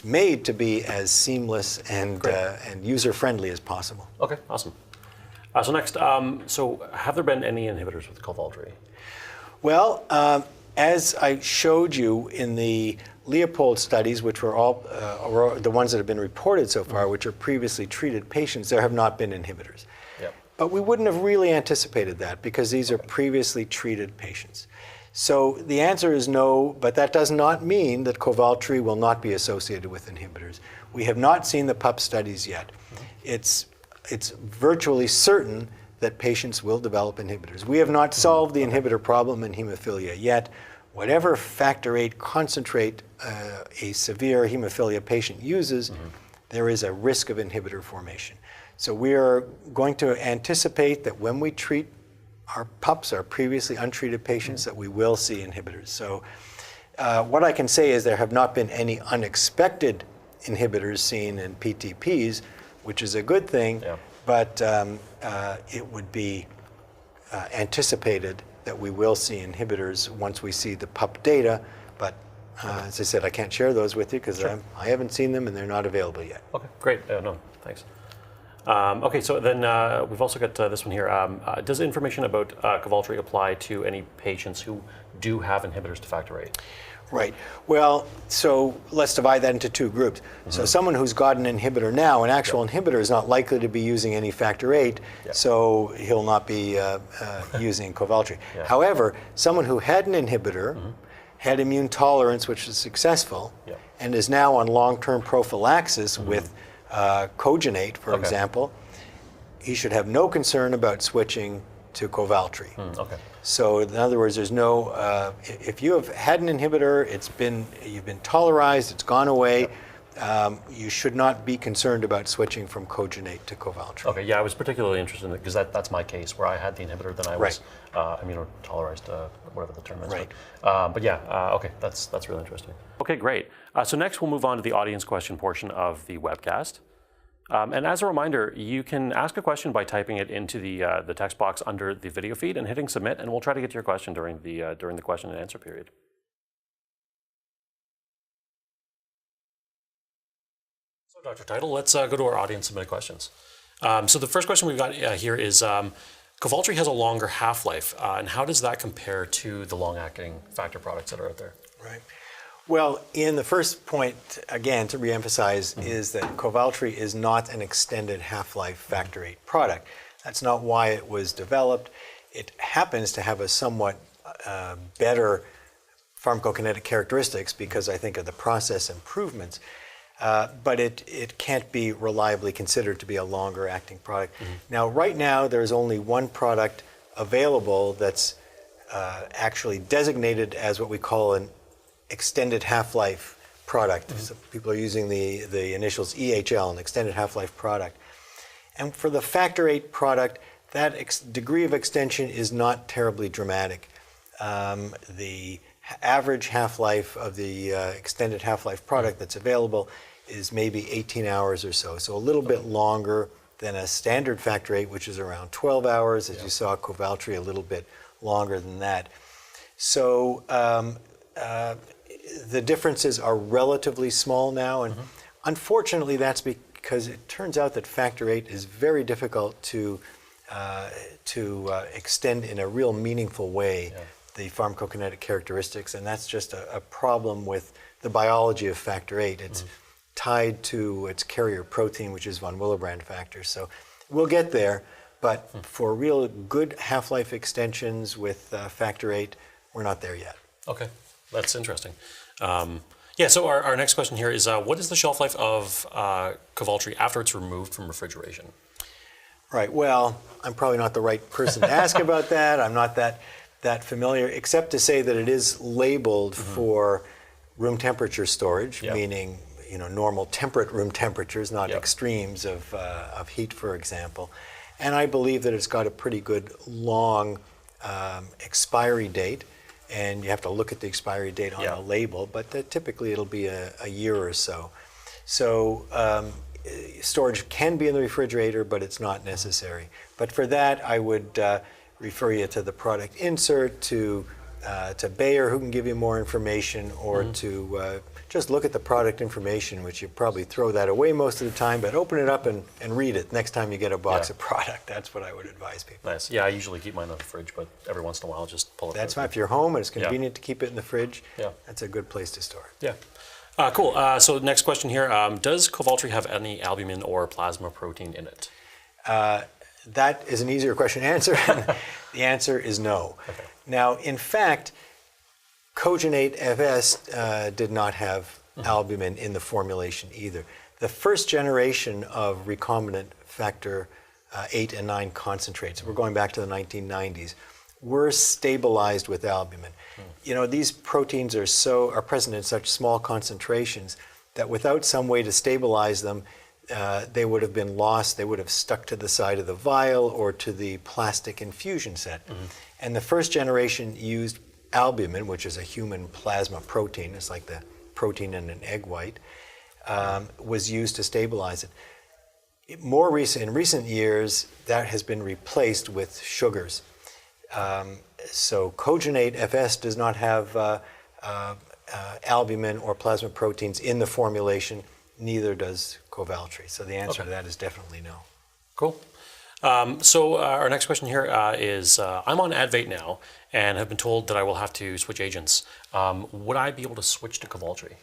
made to be as seamless and user-friendly as possible. Okay, awesome. So next, so have there been any inhibitors with Kovaltry? Well, as I showed you in the Leopold studies, which were all the ones that have been reported so far, which are previously treated patients, there have not been inhibitors. Yep. But we wouldn't have really anticipated that because these are previously treated patients. So the answer is no, but that does not mean that Kovaltry will not be associated with inhibitors. We have not seen the PUP studies yet. It's virtually certain that patients will develop inhibitors. We have not solved the inhibitor problem in hemophilia yet. Whatever factor VIII concentrate a severe hemophilia patient uses, there is a risk of inhibitor formation. So we are going to anticipate that when we treat our PUPs, our previously untreated patients, that we will see inhibitors. So what I can say is there have not been any unexpected inhibitors seen in PTPs, which is a good thing, but it would be anticipated that we will see inhibitors once we see the PUP data, but as I said, I can't share those with you because I haven't seen them and they're not available yet. Okay, great. No, thanks. Okay, so then we've also got this one here. Does information about Kovaltry apply to any patients who do have inhibitors to factor VIII? Right. Well, so let's divide that into two groups. So someone who's got an inhibitor now, an actual inhibitor is not likely to be using any factor VIII, so he'll not be using Kovaltry. However, someone who had an inhibitor, had immune tolerance, which is successful, and is now on long-term prophylaxis with cogenate, for example, he should have no concern about switching to Kovaltry. Okay. So in other words, there's no, if you have had an inhibitor, you've been tolerized, it's gone away, you should not be concerned about switching from cogenate to Kovaltry. Okay, yeah, I was particularly interested in it because that's my case where I had the inhibitor, then I was immunotolerized, whatever the term is. Right. But okay, that's really interesting. Okay, great. So next we'll move on to the audience question portion of the webcast. And as a reminder, you can ask a question by typing it into the text box under the video feed and hitting submit, and we'll try to get to your question during the question and answer period. So Dr. Teitel, let's go to our audience submitted questions. So the first question we've got here is, Kovaltry has a longer half-life, and how does that compare to the long-acting factor products that are out there? Right. Well, Ian, the first point, again, to reemphasize, is that Kovaltry is not an extended half-life factor VIII product. That's not why it was developed. It happens to have a somewhat better pharmacokinetic characteristics because I think of the process improvements, but it can't be reliably considered to be a longer acting product. Now, right now, there's only one product available that's actually designated as what we call an extended half-life product. So people are using the initials EHL, an extended half-life product. And for the factor VIII product, that degree of extension is not terribly dramatic. The average half-life of the extended half-life product that's available is maybe 18 hours or so. So a little bit longer than a standard factor VIII, which is around 12 hours. As you saw, Kovaltry a little bit longer than that. So the differences are relatively small now, and unfortunately that's because it turns out that factor VIII is very difficult to extend in a real meaningful way the pharmacokinetic characteristics, and that's just a problem with the biology of factor VIII. It's tied to its carrier protein, which is von Willebrand factor. So we'll get there, but for real good half-life extensions with factor VIII, we're not there yet. Okay, that's interesting. Yeah, so our next question here is, what is the shelf life of Kovaltry after it's removed from refrigeration? Right, well, I'm probably not the right person to ask about that. I'm not that familiar, except to say that it is labeled for room temperature storage, meaning normal temperate room temperatures, not extremes of heat, for example. And I believe that it's got a pretty good long expiry date. And you have to look at the expiry date on the label, but typically it'll be a year or so. So storage can be in the refrigerator, but it's not necessary. But for that, I would refer you to the product insert, to Bayer, who can give you more information, or to just look at the product information, which you probably throw that away most of the time, but open it up and read it next time you get a box of product. That's what I would advise people. Nice. Yeah, I usually keep mine in the fridge, but every once in a while I'll just pull it. That's fine. If you're home and it's convenient to keep it in the fridge, that's a good place to store it. Yeah. Cool. So next question here. Does Kovaltry have any albumin or plasma protein in it? That is an easier question to answer. The answer is no. Okay. Now, in fact, Kogenate FS did not have albumin in the formulation either. The first generation of recombinant factor 8 and 9 concentrates, we're going back to the 1990s, were stabilized with albumin. These proteins are present in such small concentrations that without some way to stabilize them, they would have been lost. They would have stuck to the side of the vial or to the plastic infusion set. And the first generation used albumin, which is a human plasma protein, it's like the protein in an egg white, was used to stabilize it. In recent years, that has been replaced with sugars. So Kogenate FS does not have albumin or plasma proteins in the formulation, neither does Kovaltry. So the answer to that is definitely no. Cool. So our next question here is, I'm on Advait now and have been told that I will have to switch agents. Would I be able to switch to Kovaltry?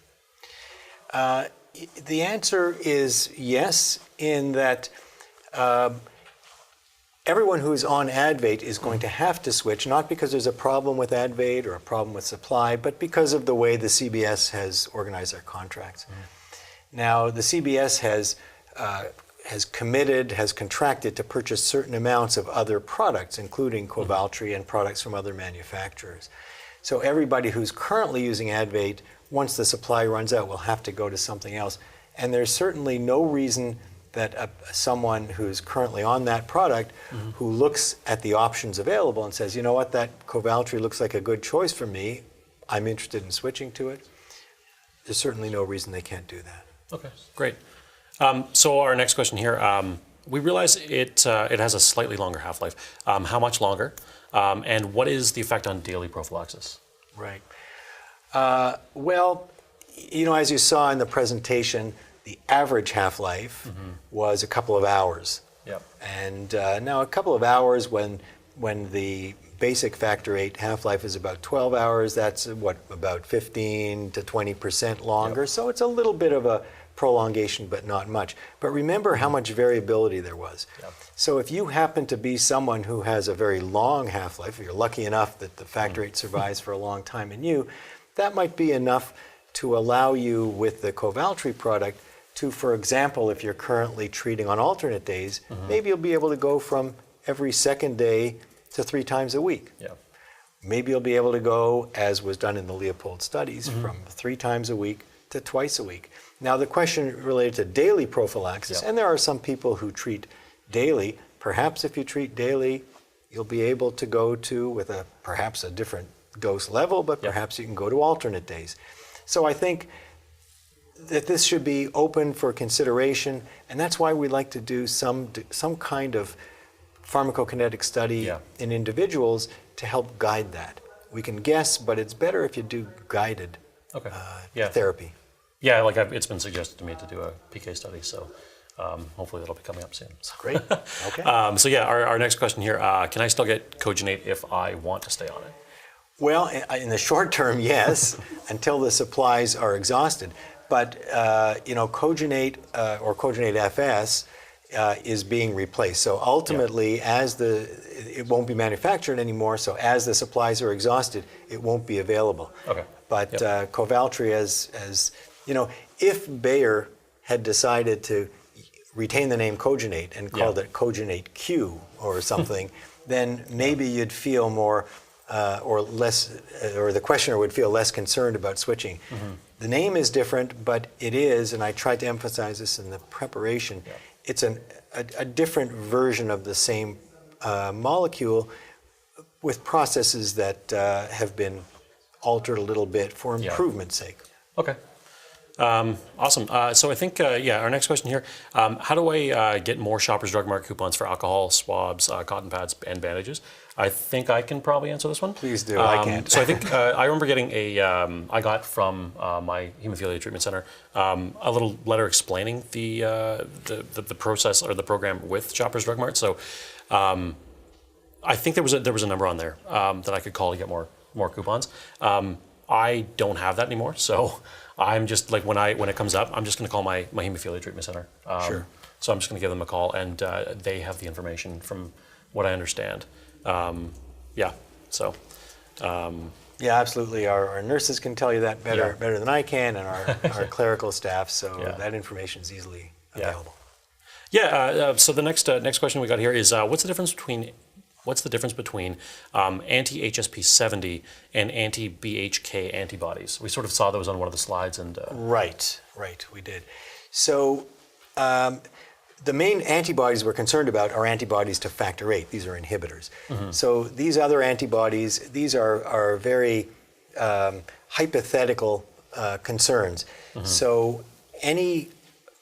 The answer is yes, in that everyone who's on Advait is going to have to switch, not because there's a problem with Advait or a problem with supply, but because of the way the CBS has organized their contracts. Now, the CBS has contracted to purchase certain amounts of other products, including Kovaltry and products from other manufacturers. So everybody who's currently using Advait, once the supply runs out, will have to go to something else. And there's certainly no reason that someone who's currently on that product, who looks at the options available and says, you know what, that Kovaltry looks like a good choice for me, I'm interested in switching to it, there's certainly no reason they can't do that. Okay, great. So our next question here, we realize it has a slightly longer half-life. How much longer? And what is the effect on daily prophylaxis? Right. Well, as you saw in the presentation, the average half-life was a couple of hours. Yep. And now a couple of hours when the basic factor VIII half-life is about 12 hours, that's about 15 to 20% longer. Yep. So it's a little bit of a prolongation, but not much. But remember how much variability there was. Yep. So if you happen to be someone who has a very long half-life, if you're lucky enough that the factor VIII survives for a long time in you, that might be enough to allow you with the Kovaltry product to, for example, if you're currently treating on alternate days, maybe you'll be able to go from every second day to 3 times a week. Yeah. Maybe you'll be able to go, as was done in the Leopold studies, from 3 times a week to twice a week. Now the question related to daily prophylaxis, and there are some people who treat daily. Perhaps if you treat daily, you'll be able to go to, with perhaps a different dose level, but perhaps you can go to alternate days. So I think that this should be open for consideration, and that's why we like to do some kind of pharmacokinetic study in individuals to help guide that. We can guess, but it's better if you do guided therapy. Yeah, like it's been suggested to me to do a PK study, so hopefully that'll be coming up soon. So. Great. Okay. So yeah, our next question here, can I still get Kogenate if I want to stay on it? Well, in the short term, yes, until the supplies are exhausted. But Kogenate or Kogenate FS is being replaced. So ultimately, it won't be manufactured anymore. So as the supplies are exhausted, it won't be available. Okay. But Kovaltry, as if Bayer had decided to retain the name Kogenate and called it Kogenate Q or something, then maybe you'd feel more or less, or the questioner would feel less concerned about switching. The name is different, but it is, and I tried to emphasize this in the preparation, it's a different version of the same molecule with processes that have been altered a little bit for improvement's sake. Okay. Awesome. So I think, our next question here, how do I get more Shoppers Drug Mart coupons for alcohol, swabs, cotton pads, and bandages? I think I can probably answer this one. Please do. I can't. So I think I remember getting I got from my Hemophilia Treatment Center a little letter explaining the process or the program with Shoppers Drug Mart. So I think there was a number on there that I could call to get more coupons. I don't have that anymore, so I'm just like when it comes up, I'm just going to call my Hemophilia Treatment Center. Sure. So I'm just going to give them a call, and they have the information from what I understand. Yeah, absolutely. Our nurses can tell you that better than I can, and our clerical staff. So that information is easily available. So the next question we got here is what's the difference between anti-HSP70 and anti-BHK antibodies? We sort of saw those on one of the slides, and Right, we did. So the main antibodies we're concerned about are antibodies to factor VIII. These are inhibitors. So these other antibodies, these are very hypothetical concerns. So any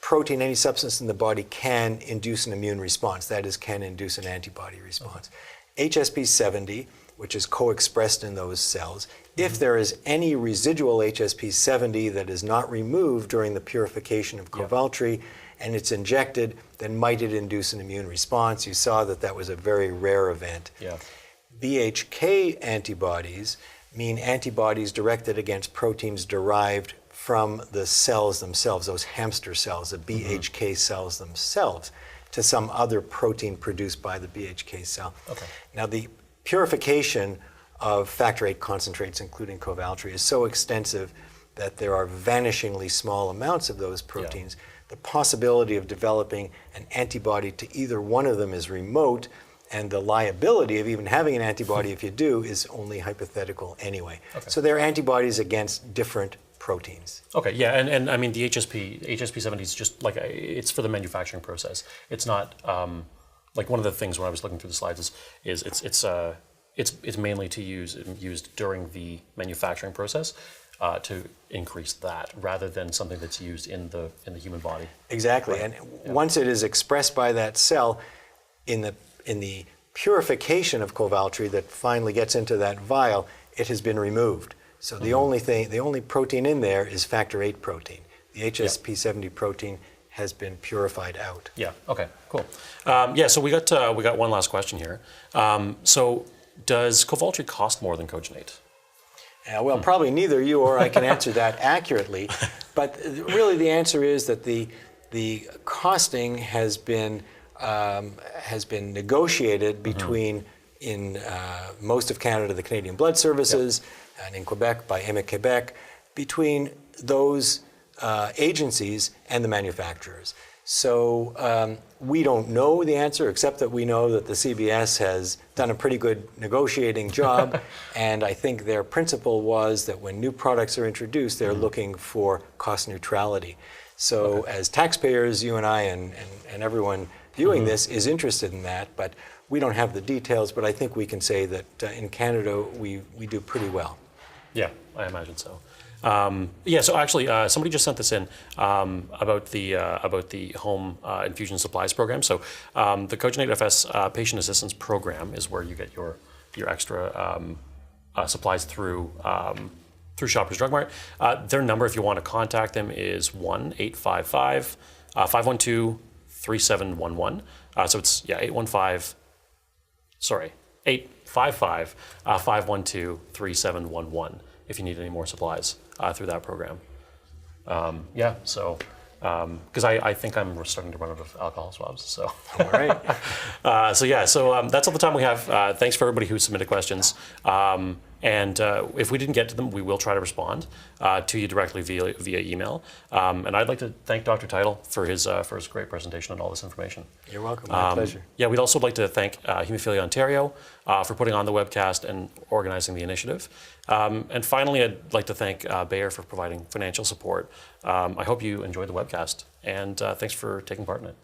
protein, any substance in the body can induce an immune response, that is, can induce an antibody response. HSP70, which is co-expressed in those cells, if there is any residual HSP70 that is not removed during the purification of Kovaltry and it's injected, then might it induce an immune response? You saw that was a very rare event. BHK antibodies mean antibodies directed against proteins derived from the cells themselves, those hamster cells, the BHK cells themselves, to some other protein produced by the BHK cell. Now the purification of factor VIII concentrates, including Kovaltry, is so extensive that there are vanishingly small amounts of those proteins. The possibility of developing an antibody to either one of them is remote, and the liability of even having an antibody, if you do, is only hypothetical anyway. So they're antibodies against different proteins. And I mean the HSP70 is just like it's for the manufacturing process. It's not like one of the things when I was looking through the slides is it's mainly used during the manufacturing process. to increase that, rather than something that's used in the human body. Exactly, and once it is expressed by that cell, in the purification of Kovaltry that finally gets into that vial, it has been removed. So the only protein in there is factor VIII protein. The HSP70 protein has been purified out. Yeah. Okay. Cool. So we got one last question here. So does Kovaltry cost more than Kogenate? Well, probably neither you or I can answer that accurately, but really the answer is that the costing has been negotiated between, in most of Canada, the Canadian Blood Services, and in Quebec by Quebec, between those agencies and the manufacturers. So we don't know the answer, except that we know that the CBS has done a pretty good negotiating job, and I think their principle was that when new products are introduced, they're looking for cost neutrality. So as taxpayers, you and I and everyone viewing this is interested in that, but we don't have the details, but I think we can say that in Canada we do pretty well. Yeah, I imagine so. So actually, somebody just sent this in about the home infusion supplies program. So the Kogenate FS Patient Assistance Program is where you get your extra supplies through Shoppers Drug Mart. Their number, if you want to contact them, is 1-855-512-3711. So it's 855-512-3711 if you need any more supplies through that program. Because I think I'm starting to run out of alcohol swabs. So all right. That's all the time we have. Thanks for everybody who submitted questions. And if we didn't get to them, we will try to respond to you directly via email. And I'd like to thank Dr. Teitel for his great presentation on all this information. You're welcome. My pleasure. Yeah, we'd also like to thank Hemophilia Ontario for putting on the webcast and organizing the initiative. And finally, I'd like to thank Bayer for providing financial support. I hope you enjoyed the webcast, and thanks for taking part in it.